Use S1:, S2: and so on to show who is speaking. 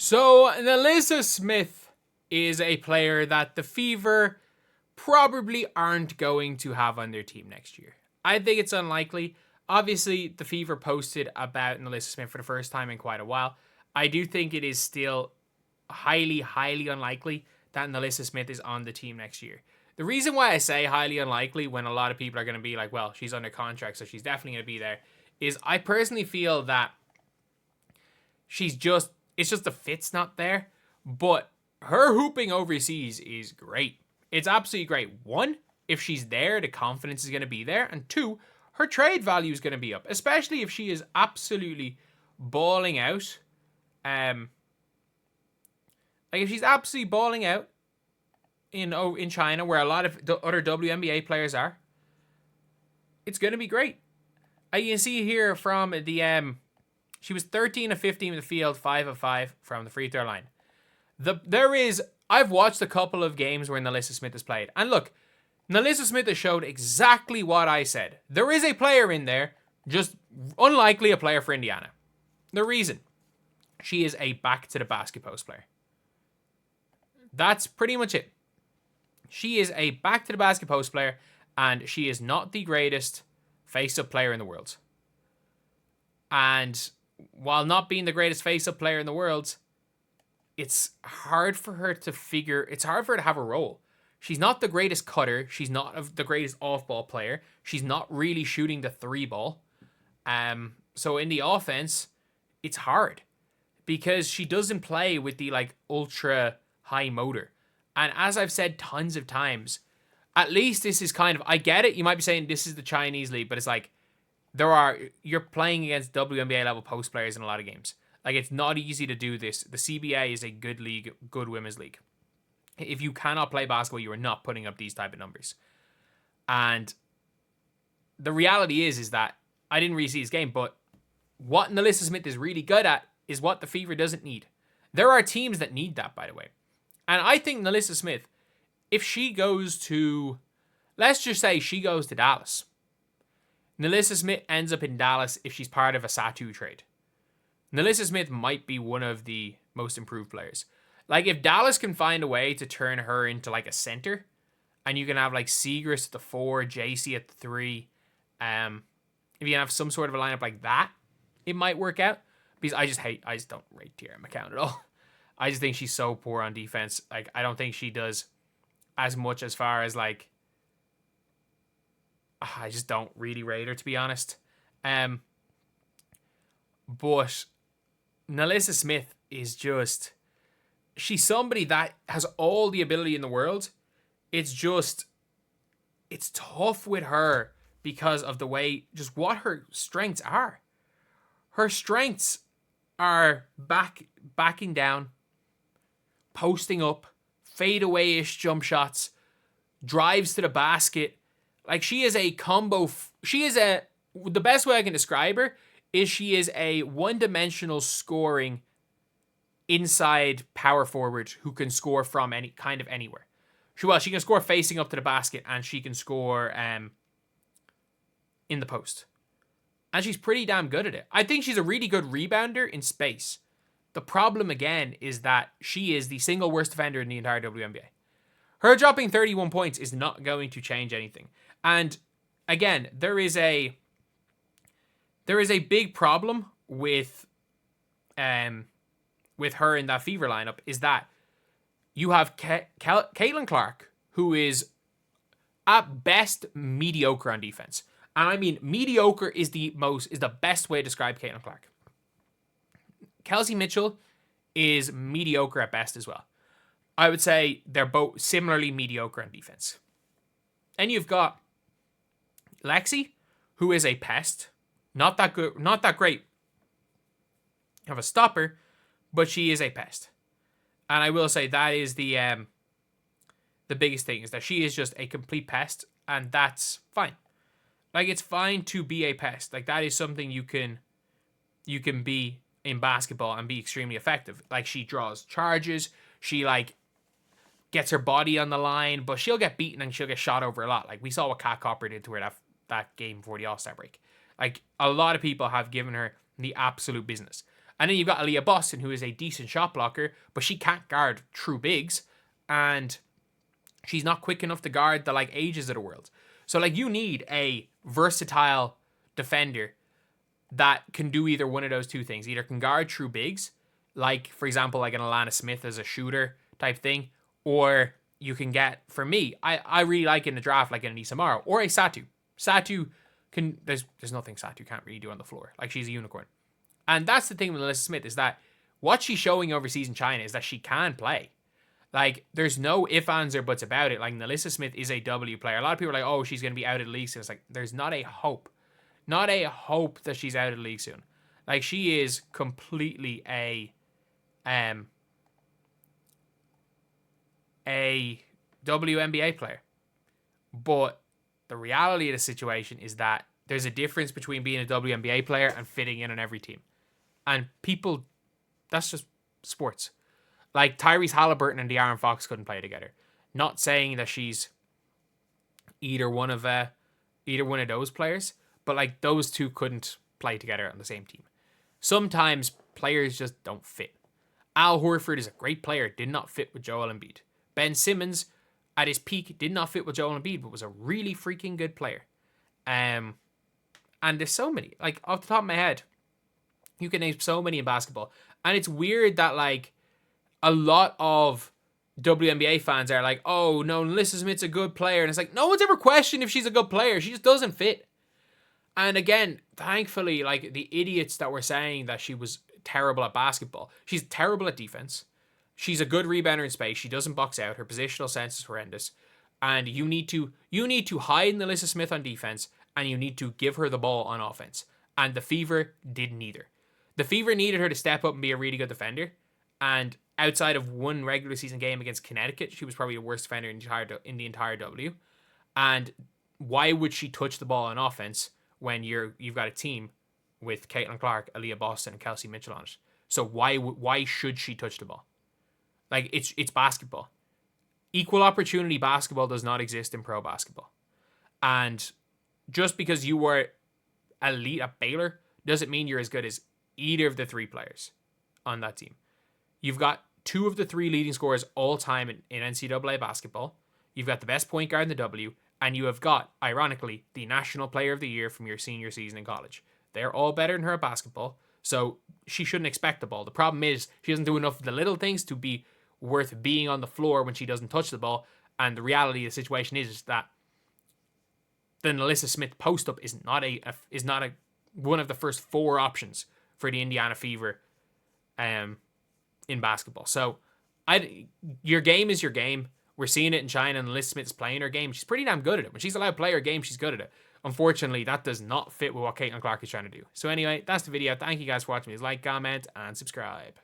S1: So, Nalyssa Smith is a player that the Fever probably aren't going to have on their team next year. I think it's unlikely. Obviously, the Fever posted about Nalyssa Smith for the first time in quite a while. I do think it is still highly, highly unlikely that Nalyssa Smith is on the team next year. The reason why I say highly unlikely when a lot of people are going to be like, well, she's under contract, so she's definitely going to be there, is I personally feel that it's just the fit's not there. But her hooping overseas is great. It's absolutely great. One, if she's there, the confidence is going to be there. And two, her trade value is going to be up, especially if she is absolutely balling out. Like if she's absolutely balling out in China, where a lot of the other WNBA players are, it's going to be great. You can see here from the she was 13 of 15 in the field, 5 of 5 from the free throw line. I've watched a couple of games where Nalyssa Smith has played, and look, Nalyssa Smith has showed exactly what I said. There is a player in there, just unlikely a player for Indiana. The reason, she is a back to the basket post player. That's pretty much it. She is a back to the basket post player, and she is not the greatest face-up player in the world. And while not being the greatest face-up player in the world, it's hard for her to have a role. She's not the greatest cutter. She's not the greatest off-ball player. She's not really shooting the three ball. So in the offense, it's hard because she doesn't play with the ultra high motor. And as I've said tons of times, at least this is kind of, I get it. You might be saying this is the Chinese league, but it's like you're playing against WNBA level post players in a lot of games. Like, it's not easy to do this. The CBA is a good league, good women's league. If you cannot play basketball, you are not putting up these type of numbers. And the reality is that I didn't really see his game, but what Nalyssa Smith is really good at is what the Fever doesn't need. There are teams that need that, by the way. And I think Nalyssa Smith, if she goes to, let's just say she goes to Dallas. Nalyssa Smith ends up in Dallas if she's part of a Satu trade. Nalyssa Smith might be one of the most improved players. Like, if Dallas can find a way to turn her into like a center, and you can have like Segrist at the 4, JC at the 3, if you can have some sort of a lineup like that, it might work out. Because I just don't rate Tierra McCown at all. I just think she's so poor on defense. Like, I don't think she does as much as far as like, I just don't really rate her, to be honest. But Nalyssa Smith is just, she's somebody that has all the ability in the world. It's tough with her because of the way, just what her strengths are. Her strengths are backing down, posting up, fadeaway-ish jump shots, drives to the basket. Like, she is a combo. The best way I can describe her is she is a one-dimensional scoring inside power forward who can score from any kind of anywhere. She can score facing up to the basket, and she can score in the post. And she's pretty damn good at it. I think she's a really good rebounder in space. The problem, again, is that she is the single worst defender in the entire WNBA. Her dropping 31 points is not going to change anything. And, again, there is a big problem with her in that Fever lineup, is that you have Caitlin Clark, who is at best mediocre on defense. And I mean, mediocre is the best way to describe Caitlin Clark. Kelsey Mitchell is mediocre at best as well. I would say they're both similarly mediocre on defense. And you've got Lexi, who is a pest. Not that good, not that great of a stopper, but she is a pest. And I will say that is the biggest thing, is that she is just a complete pest, and that's fine. Like, it's fine to be a pest. Like, that is something you can be in basketball and be extremely effective. Like, she draws charges, she gets her body on the line, but she'll get beaten and she'll get shot over a lot. Like, we saw what Kat Copper did to her that game before the All-Star break. Like, a lot of people have given her the absolute business. And then you've got Aaliyah Boston, who is a decent shot blocker, but she can't guard true bigs. And she's not quick enough to guard the, like, Ages of the world. So, like, you need a versatile defender that can do either one of those two things. Either can guard true bigs, like, for example, like an Nalyssa Smith as a shooter type thing, or you can get, for me, I really like in the draft, like an Anissa Morrow, or a Satu. Satu can, there's nothing Satu can't really do on the floor. Like, she's a unicorn. And that's the thing with Nalyssa Smith, is that what she's showing overseas in China is that she can play. Like, there's no ifs, ands, or buts about it. Like, Nalyssa Smith is a W player. A lot of people are like, oh, she's going to be out of the league soon. It's like, there's not a hope. Not a hope that she's out of the league soon. Like, she is completely a WNBA player. But the reality of the situation is that there's a difference between being a WNBA player and fitting in on every team. And people, that's just sports. Like, Tyrese Halliburton and De'Aaron Fox couldn't play together. Not saying that she's either one of those players, but, like, those two couldn't play together on the same team. Sometimes players just don't fit. Al Horford is a great player, did not fit with Joel Embiid. Ben Simmons, at his peak, did not fit with Joel Embiid, but was a really freaking good player. And there's so many. Like, off the top of my head, you can name so many in basketball. And it's weird that, like, a lot of WNBA fans are like, oh, no, Nalyssa Smith's a good player. And it's like, no one's ever questioned if she's a good player. She just doesn't fit. And again, thankfully, like, the idiots that were saying that she was terrible at basketball, she's terrible at defense. She's a good rebounder in space. She doesn't box out. Her positional sense is horrendous. And you need to hide Nalyssa Smith on defense, and you need to give her the ball on offense. And the Fever did neither. The Fever needed her to step up and be a really good defender. And outside of one regular season game against Connecticut, she was probably the worst defender in the entire W. And why would she touch the ball on offense when you've got a team with Caitlin Clark, Aaliyah Boston, and Kelsey Mitchell on it? So why should she touch the ball? Like, it's basketball. Equal opportunity basketball does not exist in pro basketball. And just because you were elite at Baylor doesn't mean you're as good as either of the three players on that team. You've got two of the three leading scorers all time in NCAA basketball. You've got the best point guard in the W. And you have got, ironically, the National Player of the Year from your senior season in college. They're all better than her at basketball. So she shouldn't expect the ball. The problem is she doesn't do enough of the little things to be worth being on the floor when she doesn't touch the ball. And the reality of the situation is that the Nalyssa Smith post-up is not one of the first four options for the Indiana Fever in basketball. So your game is your game. We're seeing it in China, and Nalyssa Smith's playing her game. She's pretty damn good at it. When she's allowed to play her game, she's good at it. Unfortunately, that does not fit with what Caitlin Clark is trying to do. So anyway, that's the video. Thank you guys for watching. Please like, comment, and subscribe.